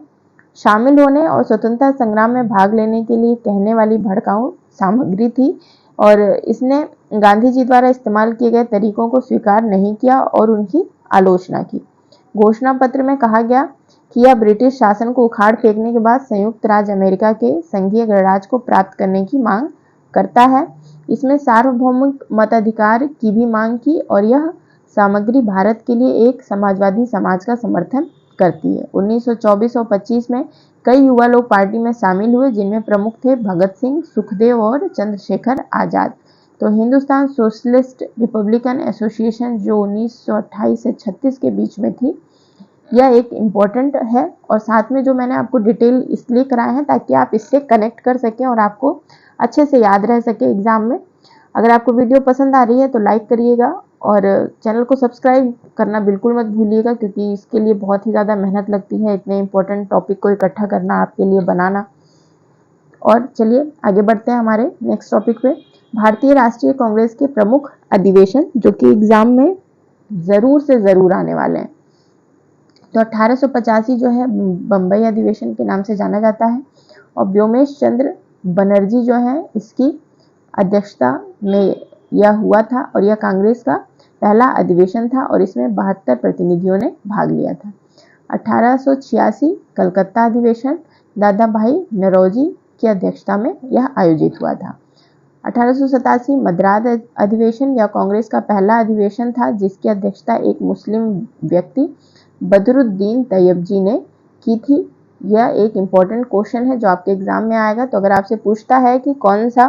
शामिल होने और स्वतंत्रता संग्राम में भाग लेने के लिए कहने वाली भड़काऊ सामग्री थी और इसने गांधी जी द्वारा इस्तेमाल किए गए तरीकों को स्वीकार नहीं किया और उनकी आलोचना की। घोषणा पत्र में कहा गया कि यह ब्रिटिश शासन को उखाड़ फेंकने के बाद संयुक्त राज्य अमेरिका के संघीय गणराज्य को प्राप्त करने की मांग करता है। इसमें सार्वभौमिक मताधिकार की भी मांग की और यह सामग्री भारत के लिए एक समाजवादी समाज का समर्थन करती है। 1924 और 25 में कई युवा लोग पार्टी में शामिल हुए जिनमें प्रमुख थे भगत सिंह, सुखदेव और चंद्रशेखर आजाद। तो हिंदुस्तान सोशलिस्ट रिपब्लिकन एसोसिएशन जो 1928 से 36 के बीच में थी, यह एक इम्पॉर्टेंट है और साथ में जो मैंने आपको डिटेल इसलिए कराए हैं ताकि आप इससे कनेक्ट कर सकें और आपको अच्छे से याद रह सके एग्जाम में। अगर आपको वीडियो पसंद आ रही है तो लाइक करिएगा और चैनल को सब्सक्राइब करना बिल्कुल मत भूलिएगा क्योंकि इसके लिए बहुत ही ज़्यादा मेहनत लगती है इतने इम्पोर्टेंट टॉपिक को इकट्ठा करना, आपके लिए बनाना। और चलिए आगे बढ़ते हैं हमारे नेक्स्ट टॉपिक पे। भारतीय राष्ट्रीय कांग्रेस के प्रमुख अधिवेशन जो कि एग्जाम में ज़रूर से ज़रूर आने वाले हैं। तो 1885 जो है बम्बई अधिवेशन के नाम से जाना जाता है और व्योमेश चंद्र बनर्जी जो है इसकी अध्यक्षता में यह हुआ था और यह कांग्रेस का पहला अधिवेशन था और इसमें 72 प्रतिनिधियों ने भाग लिया था। 1886 कलकत्ता अधिवेशन दादा भाई नौरोजी की अध्यक्षता में यह आयोजित हुआ था। 1887 मद्रास अधिवेशन यह कांग्रेस का पहला अधिवेशन था जिसकी अध्यक्षता एक मुस्लिम व्यक्ति बदरुद्दीन तैयब ने की थी। यह एक इम्पॉर्टेंट क्वेश्चन है जो आपके एग्जाम में आएगा। तो अगर आपसे पूछता है कि कौन सा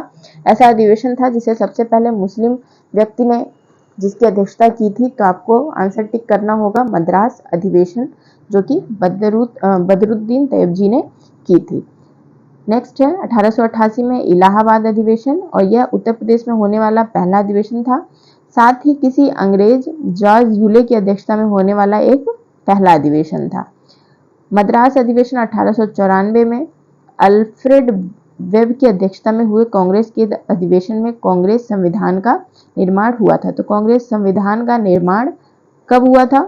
ऐसा अधिवेशन था जिसे सबसे पहले मुस्लिम व्यक्ति ने जिसकी अध्यक्षता की थी तो आपको आंसर टिक करना होगा मद्रास अधिवेशन जो कि बदरुद्दीन तैयब ने की थी। नेक्स्ट है 1888 में इलाहाबाद अधिवेशन और यह उत्तर प्रदेश में होने वाला पहला अधिवेशन था। साथ ही किसी अंग्रेज जॉर्ज यूले की अध्यक्षता में होने वाला एक पहला अधिवेशन था। मद्रास अधिवेशन 1894 में अल्फ्रेड वेब की अध्यक्षता में हुए कांग्रेस के अधिवेशन में कांग्रेस संविधान का निर्माण हुआ था। तो कांग्रेस संविधान का निर्माण कब हुआ था?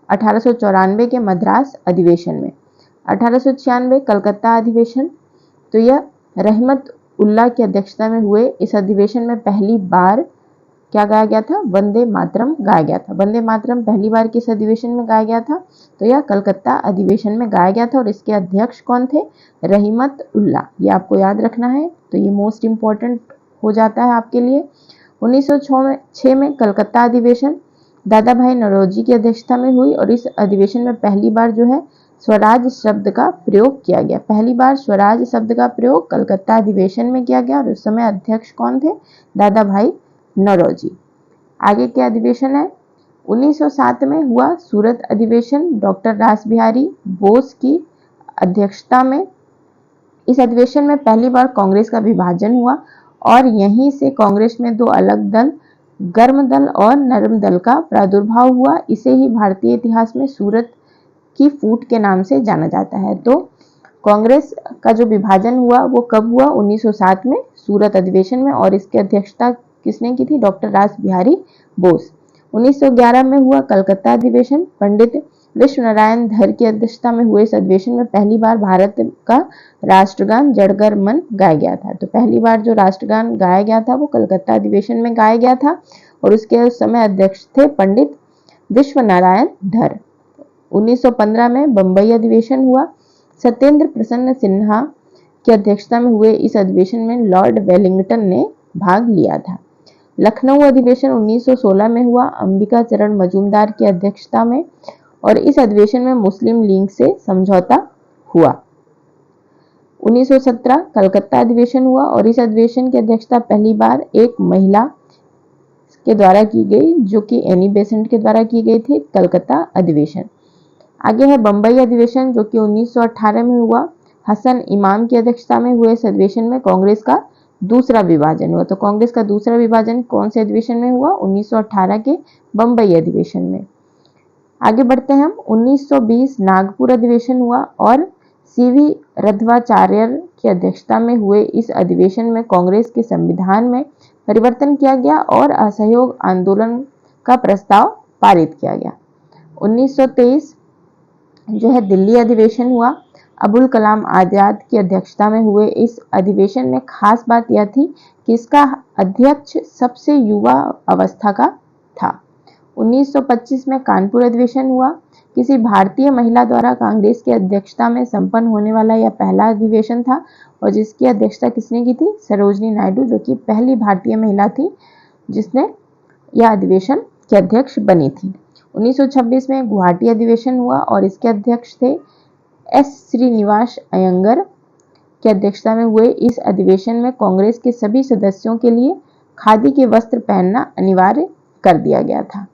1894 के मद्रास अधिवेशन में। 1896 कलकत्ता अधिवेशन तो यह रहमत उल्लाह की अध्यक्षता में हुए इस अधिवेशन में पहली बार क्या गाया गया था? वंदे मातरम गाया गया था। वंदे मातरम पहली बार किस अधिवेशन में गाया गया था? तो यह कलकत्ता अधिवेशन में गाया गया था और इसके अध्यक्ष कौन थे? रहमत उल्लाह। ये आपको याद रखना है तो ये मोस्ट इम्पोर्टेंट हो जाता है आपके लिए। 1906 में कलकत्ता अधिवेशन दादा भाई नौरोजी की अध्यक्षता में हुई और इस अधिवेशन में पहली बार जो है स्वराज शब्द का प्रयोग किया गया। पहली बार स्वराज शब्द का प्रयोग कलकत्ता अधिवेशन में किया गया और उस समय अध्यक्ष कौन थे? दादा भाई नौरोजी। आगे के अधिवेशन है 1907 में हुआ सूरत अधिवेशन डॉक्टर रास बिहारी बोस की अध्यक्षता में। इस अधिवेशन में पहली बार कांग्रेस का विभाजन हुआ और यहीं से कांग्रेस में दो अलग दल गर्म दल और नरम दल का प्रादुर्भाव हुआ। इसे ही भारतीय इतिहास में सूरत की फूट के नाम से जाना जाता है। तो कांग्रेस का जो विभाजन हुआ वो कब हुआ? 1907 में सूरत अधिवेशन में और इसकी अध्यक्षता किसने की थी? डॉक्टर रास बिहारी बोस। 1911 में हुआ कलकत्ता अधिवेशन पंडित विश्व नारायण धर की अध्यक्षता में हुए इस अधिवेशन में पहली बार भारत का राष्ट्रगान जड़गर मन गाया गया था। तो पहली बार जो राष्ट्रगान गाया गया था वो कलकत्ता अधिवेशन में गाया गया था और उसके उस समय अध्यक्ष थे पंडित विश्व नारायण धर। 1915 में बम्बई अधिवेशन हुआ। सत्येंद्र प्रसन्न सिन्हा की अध्यक्षता में हुए इस अधिवेशन में लॉर्ड वेलिंगटन ने भाग लिया था। लखनऊ अधिवेशन 1916 में हुआ अंबिका चरण मजूमदार की अध्यक्षता में और इस अधिवेशन में मुस्लिम लीग से समझौता हुआ। 1917 कलकत्ता अधिवेशन हुआ और इस अधिवेशन की अध्यक्षता पहली बार एक महिला के द्वारा की गई जो कि एनी बेसेंट के द्वारा की गई थी। कलकत्ता अधिवेशन आगे है बम्बई अधिवेशन जो कि 1918 में हुआ। हसन इमाम की अध्यक्षता में हुए इस अधिवेशन में कांग्रेस का दूसरा विभाजन हुआ। तो कांग्रेस का दूसरा विभाजन कौन से अधिवेशन में हुआ? 1918 के बम्बई अधिवेशन में। आगे बढ़ते हैं हम। 1920 नागपुर अधिवेशन हुआ और सीवी रध्वाचार्य की अध्यक्षता में हुए इस अधिवेशन में कांग्रेस के संविधान में परिवर्तन किया गया और असहयोग आंदोलन का प्रस्ताव पारित किया गया। 1923 जो है दिल्ली अधिवेशन हुआ। अबुल कलाम आजाद की अध्यक्षता में हुए इस अधिवेशन में खास बात यह थी कि इसका अध्यक्ष सबसे युवा अवस्था का था। 1925 में कानपुर अधिवेशन हुआ। किसी भारतीय महिला द्वारा कांग्रेस की अध्यक्षता में संपन्न होने वाला यह पहला अधिवेशन था और जिसकी अध्यक्षता किसने की थी? सरोजनी नायडू, जो कि पहली भारतीय महिला थी जिसने यह अधिवेशन के अध्यक्ष बनी थी। 1926 में गुवाहाटी अधिवेशन हुआ और इसके अध्यक्ष थे एस श्रीनिवास अयंगर की अध्यक्षता में हुए इस अधिवेशन में कांग्रेस के सभी सदस्यों के लिए खादी के वस्त्र पहनना अनिवार्य कर दिया गया था।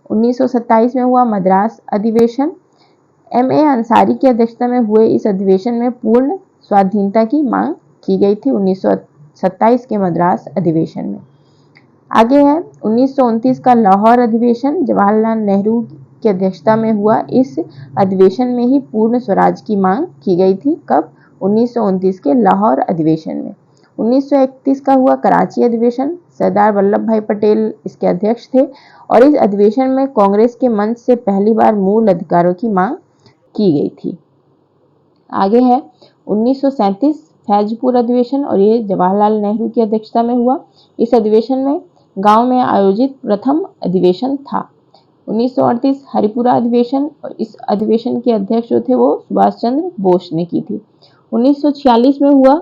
1927 में हुआ मद्रास अधिवेशन। एम.ए. अंसारी की अध्यक्षता में हुए इस अधिवेशन में पूर्ण स्वाधीनता की मांग की गई थी 1927 के मद्रास अधिवेशन में। आगे है 1929 का लाहौर अधिवेशन। जवाहरलाल नेहरू की अध्यक्षता में हुआ इस अधिवेशन में ही पूर्ण स्वराज की मांग की गई थी। कब? 1929 के लाहौर अधिवेशन में। 1931 का हुआ कराची अधिवेशन। सरदार वल्लभ भाई पटेल इसके अध्यक्ष थे और इस अधिवेशन में कांग्रेस के मंच से पहली बार मूल अधिकारों की मांग की गई थी। आगे है 1937 फैजपुर अधिवेशन और ये जवाहरलाल नेहरू की अध्यक्षता में हुआ। इस अधिवेशन में गांव में आयोजित प्रथम अधिवेशन था। 1938 हरिपुरा अधिवेशन और इस अधिवेशन के अध्यक्ष जो थे वो सुभाष चंद्र बोस ने की थी। 1946 में हुआ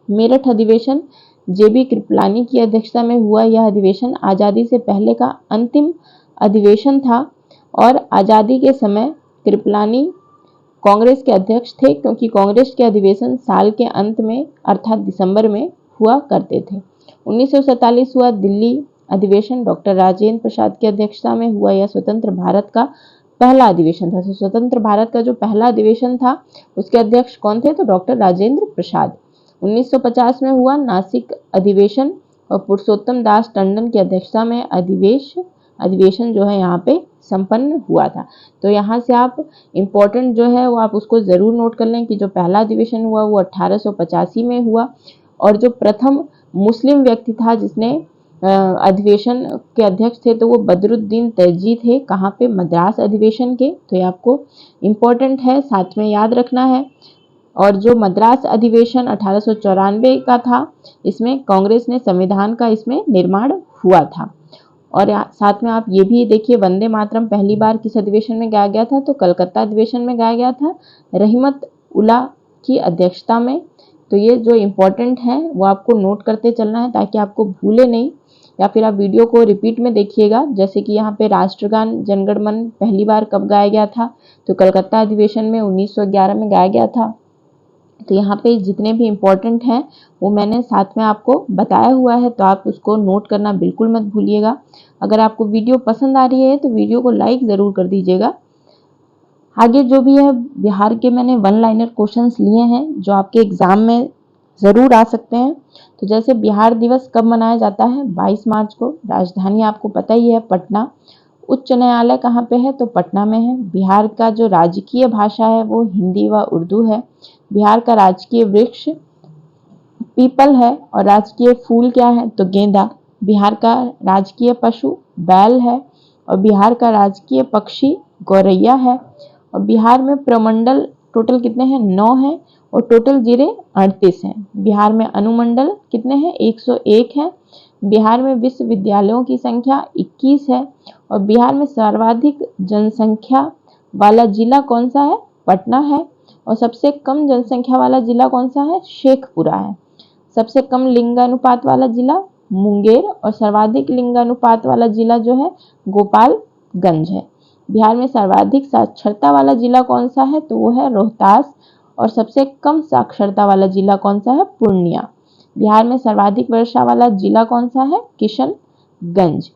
मेरठ अधिवेशन। जेबी कृपलानी की अध्यक्षता में हुआ यह अधिवेशन आज़ादी से पहले का अंतिम अधिवेशन था और आज़ादी के समय कृपलानी कांग्रेस के अध्यक्ष थे क्योंकि कांग्रेस के अधिवेशन साल के अंत में अर्थात दिसंबर में हुआ करते थे। 1947 हुआ दिल्ली अधिवेशन। डॉक्टर राजेंद्र प्रसाद की अध्यक्षता में हुआ यह स्वतंत्र भारत का पहला अधिवेशन था। स्वतंत्र भारत का जो पहला अधिवेशन था उसके अध्यक्ष कौन थे? तो डॉक्टर राजेंद्र प्रसाद। 1950 में हुआ नासिक अधिवेशन और पुरुषोत्तम दास टंडन की अध्यक्षता में अधिवेशन जो है यहाँ पे संपन्न हुआ था। तो यहाँ से आप इम्पोर्टेंट जो है वो आप उसको ज़रूर नोट कर लें कि जो पहला अधिवेशन हुआ वो 1885 में हुआ और जो प्रथम मुस्लिम व्यक्ति था जिसने अधिवेशन के अध्यक्ष थे तो वो बदरुद्दीन तैजी थे। कहाँ पे? मद्रास अधिवेशन के। तो ये आपको इम्पोर्टेंट है, साथ में याद रखना है। और जो मद्रास अधिवेशन 1894 का था इसमें कांग्रेस ने संविधान का इसमें निर्माण हुआ था। और साथ में आप ये भी देखिए वंदे मातरम पहली बार किस अधिवेशन में गाया गया था? तो कलकत्ता अधिवेशन में गाया गया था रहमत उल्ला की अध्यक्षता में। तो ये जो इम्पोर्टेंट है वो आपको नोट करते चलना है ताकि आपको भूले नहीं, या फिर आप वीडियो को रिपीट में देखिएगा। जैसे कि यहाँ पे राष्ट्रगान जनगण मन पहली बार कब गाया गया था? तो कलकत्ता अधिवेशन में 1911 में गाया गया था। तो यहाँ पे जितने भी इम्पोर्टेंट हैं वो मैंने साथ में आपको बताया हुआ है, तो आप उसको नोट करना बिल्कुल मत भूलिएगा। अगर आपको वीडियो पसंद आ रही है तो वीडियो को लाइक ज़रूर कर दीजिएगा। आगे जो भी है बिहार के मैंने वन लाइनर क्वेश्चंस लिए हैं जो आपके एग्जाम में ज़रूर आ सकते हैं। तो जैसे बिहार दिवस कब मनाया जाता है? 22 मार्च को। राजधानी आपको पता ही है पटना। उच्च न्यायालय कहाँ पे है? तो पटना में है। बिहार का जो राजकीय भाषा है वो हिंदी व उर्दू है। बिहार का राजकीय वृक्ष पीपल है और राजकीय फूल क्या है? तो गेंदा। बिहार का राजकीय पशु बैल है और बिहार का राजकीय पक्षी गौरैया है। और बिहार में प्रमंडल टोटल कितने हैं? 9 हैं और टोटल जिले 38 हैं। बिहार में अनुमंडल कितने हैं? 101 है। बिहार में विश्वविद्यालयों की संख्या 21 है और बिहार में सर्वाधिक जनसंख्या वाला जिला कौन सा है? पटना है। और सबसे कम जनसंख्या वाला जिला कौन सा है? शेखपुरा है। सबसे कम लिंगानुपात वाला जिला मुंगेर और सर्वाधिक लिंगानुपात वाला जिला जो है गोपालगंज है। बिहार में सर्वाधिक साक्षरता वाला जिला कौन सा है? तो वो है रोहतास। और सबसे कम साक्षरता वाला जिला कौन सा है? पूर्णिया। बिहार में सर्वाधिक वर्षा वाला जिला कौन सा है? किशनगंज।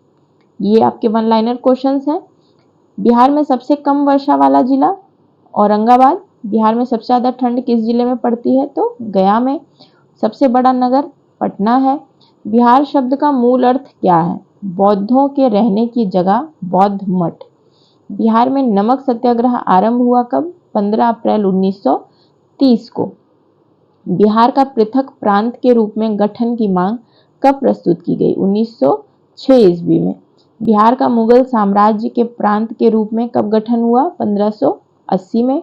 ये आपके वन लाइनर क्वेश्चंस हैं। बिहार में सबसे कम वर्षा वाला जिला औरंगाबाद। बिहार में सबसे ज़्यादा ठंड किस जिले में पड़ती है? तो गया में। सबसे बड़ा नगर पटना है। बिहार शब्द का मूल अर्थ क्या है? बौद्धों के रहने की जगह, बौद्ध मठ। बिहार में नमक सत्याग्रह आरंभ हुआ कब? 15 अप्रैल 1930 को। बिहार का पृथक प्रांत के रूप में गठन की मांग कब प्रस्तुत की गई? 1906 ईस्वी में। बिहार का मुगल साम्राज्य के प्रांत के रूप में कब गठन हुआ? 1580 में।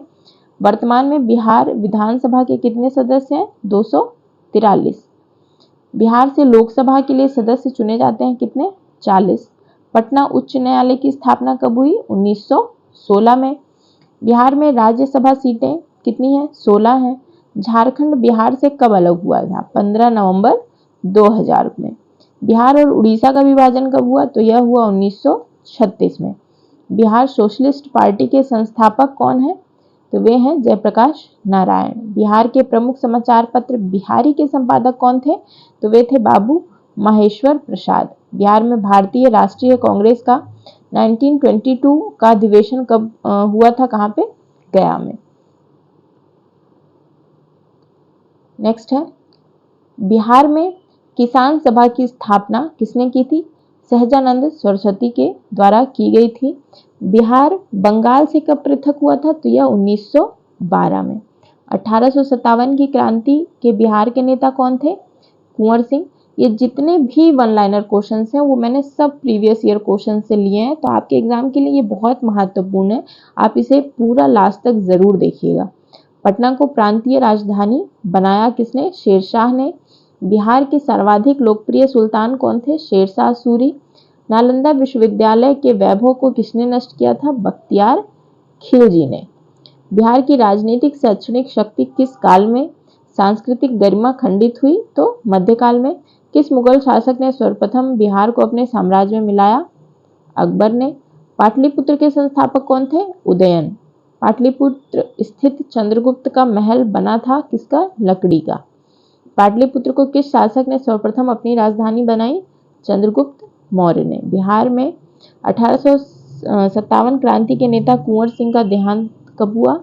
वर्तमान में बिहार विधानसभा के कितने सदस्य हैं? 243। बिहार से लोकसभा के लिए सदस्य चुने जाते हैं कितने? 40। पटना उच्च न्यायालय की स्थापना कब हुई? 1916 में। बिहार में राज्यसभा सीटें कितनी हैं? 16 हैं। झारखंड बिहार से कब अलग हुआ था? 15 नवंबर 2000 में। बिहार और उड़ीसा का विभाजन कब हुआ? तो यह हुआ 1936 में। बिहार सोशलिस्ट पार्टी के संस्थापक कौन है? तो वे हैं जयप्रकाश नारायण। बिहार के प्रमुख समाचार पत्र बिहारी के संपादक कौन थे? तो वे थे बाबू महेश्वर प्रसाद। बिहार में भारतीय राष्ट्रीय कांग्रेस का 1922 का अधिवेशन कब हुआ था? कहाँ पे? गया में। नेक्स्ट है, बिहार में किसान सभा की स्थापना किसने की थी? सहजानंद सरस्वती के द्वारा की गई थी। बिहार बंगाल से कब पृथक हुआ था? तो यह 1912 में। 1857 की क्रांति के बिहार के नेता कौन थे? कुंवर सिंह। ये जितने भी वन लाइनर क्वेश्चंस हैं वो मैंने सब प्रीवियस ईयर क्वेश्चन से लिए हैं, तो आपके एग्जाम के लिए ये बहुत महत्वपूर्ण है। आप इसे पूरा लास्ट तक जरूर देखिएगा। पटना को प्रांतीय राजधानी बनाया किसने? शेरशाह ने। बिहार के सर्वाधिक लोकप्रिय सुल्तान कौन थे? शेरशाह सूरी। नालंदा विश्वविद्यालय के वैभव को किसने नष्ट किया था? बख्तियार खिलजी ने। बिहार की राजनीतिक शैक्षणिक शक्ति किस काल में सांस्कृतिक गरिमा खंडित हुई? तो मध्यकाल में। किस मुगल शासक ने सर्वप्रथम बिहार को अपने साम्राज्य में मिलाया? अकबर ने। पाटलिपुत्र के संस्थापक कौन थे? उदयन। पाटलिपुत्र स्थित चंद्रगुप्त का महल बना था किसका? लकड़ी का। पाटलिपुत्र को किस शासक ने सर्वप्रथम अपनी राजधानी बनाई? चंद्रगुप्त मौर्य ने। बिहार में 1857 क्रांति के नेता कुंवर सिंह का देहांत कब हुआ?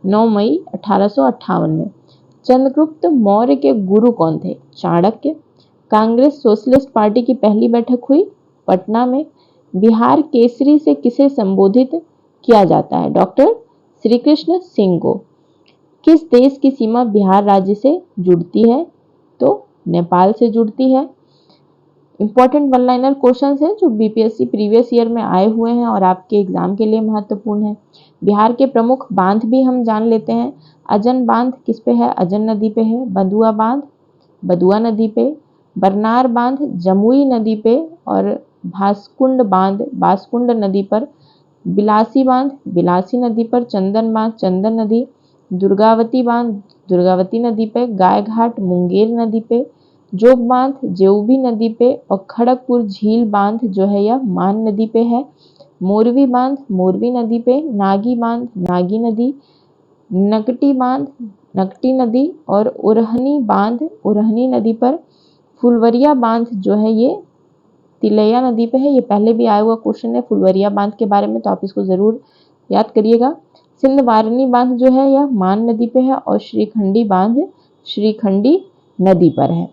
9 मई 1858 में। चंद्रगुप्त मौर्य के गुरु कौन थे? चाणक्य। कांग्रेस सोशलिस्ट पार्टी की पहली बैठक हुई पटना में। बिहार केसरी से किसे संबोधित किया जाता है? डॉक्टर श्री कृष्ण सिंह को। किस देश की सीमा बिहार राज्य से जुड़ती है? तो नेपाल से जुड़ती है। इंपॉर्टेंट वन लाइनर क्वेश्चंस हैं जो बीपीएससी प्रीवियस ईयर में आए हुए हैं और आपके एग्जाम के लिए महत्वपूर्ण है। बिहार के प्रमुख बांध भी हम जान लेते हैं। अजन बांध किस पे है? अजन नदी पे है। बदुआ बांध बदुआ नदी पे। बरनार बांध जमुई नदी पे और भासकुंड बांध बासकुंड नदी पर। बिलासी बांध बिलासी नदी पर। चंदन बांध चंदन नदी। दुर्गावती बांध दुर्गावती नदी पे। गाय घाट मुंगेर नदी पे। जोग बांध जेऊबी नदी पे। और खड़गपुर झील बांध जो है यह मान नदी पे है। मोरवी बांध मोरवी नदी पे। नागी बांध नागी नदी। नकटी बांध नकटी नदी और उरहनी बांध उरहनी नदी पर। फुलवरिया बांध जो है ये तिलैया नदी पे है। ये पहले भी आया हुआ क्वेश्चन है फुलवरिया बांध के बारे में, तो आप इसको जरूर याद करिएगा। सिंध वारनी बांध जो है यह मान नदी पे है और श्रीखंडी बांध श्रीखंडी नदी पर है।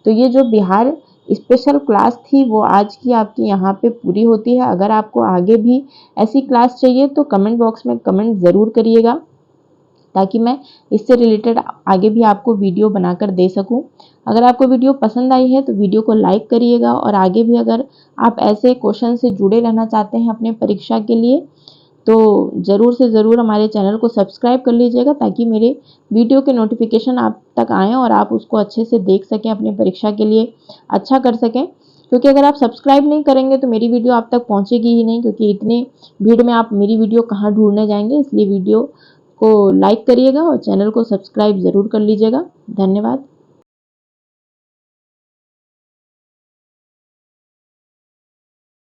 तो ये जो बिहार स्पेशल क्लास थी वो आज की आपकी यहाँ पे पूरी होती है। अगर आपको आगे भी ऐसी क्लास चाहिए तो कमेंट बॉक्स में कमेंट ज़रूर करिएगा ताकि मैं इससे रिलेटेड आगे भी आपको वीडियो बनाकर दे सकूं। अगर आपको वीडियो पसंद आई है तो वीडियो को लाइक करिएगा और आगे भी अगर आप ऐसे क्वेश्चन से जुड़े रहना चाहते हैं अपने परीक्षा के लिए तो ज़रूर से ज़रूर हमारे चैनल को सब्सक्राइब कर लीजिएगा ताकि मेरे वीडियो के नोटिफिकेशन आप तक आएँ और आप उसको अच्छे से देख सकें, अपने परीक्षा के लिए अच्छा कर सकें। क्योंकि अगर आप सब्सक्राइब नहीं करेंगे तो मेरी वीडियो आप तक पहुंचेगी ही नहीं, क्योंकि इतने भीड़ में आप मेरी वीडियो कहाँ ढूंढने जाएंगे। इसलिए वीडियो को लाइक करिएगा और चैनल को सब्सक्राइब ज़रूर कर लीजिएगा। धन्यवाद।